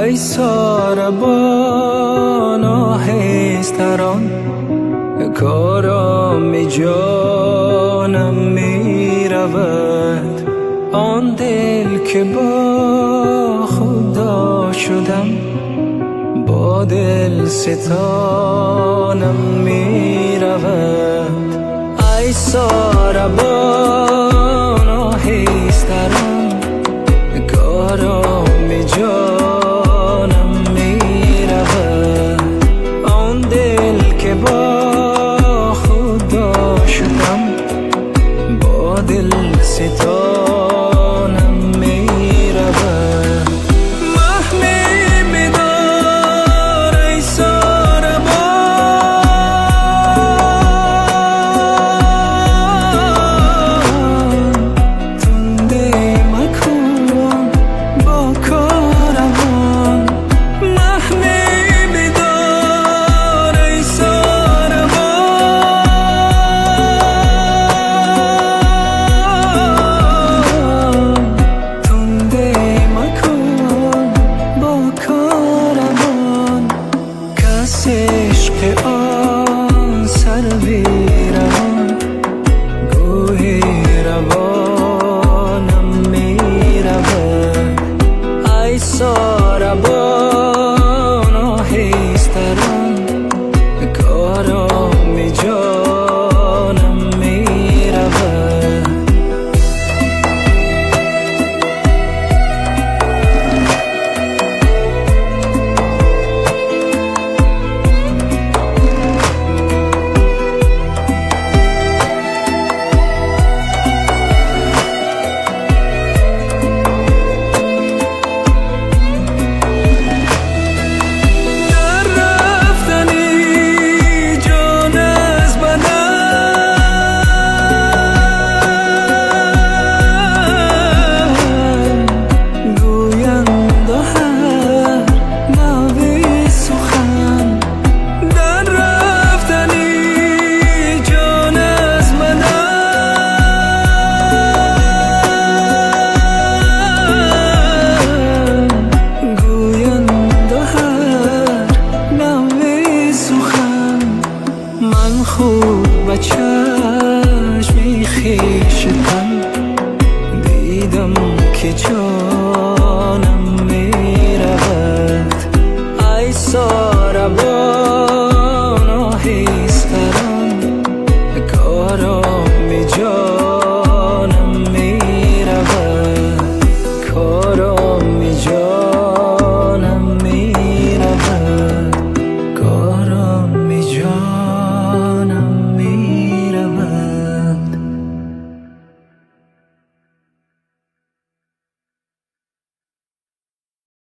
ای ساربان آهستران کارام جانم می رود. آن دل که با خدا شدم با دل ستانم می رود. ای ساربان آهستران کارام جانم می رود. آن دل که با خدا شدم با دل ستانم می رود. محمی بدار ای ساربان تنده مکن با کاروان. محمی بدار ای ساربان تنده مکن با کاروان. کس عشق آن سروی روان گوی روانم می رود. ای ساربان آهستران کارام جانم می رود. من خوب و چشمی خویشتن دیدم که جانم می رود. ای ساربان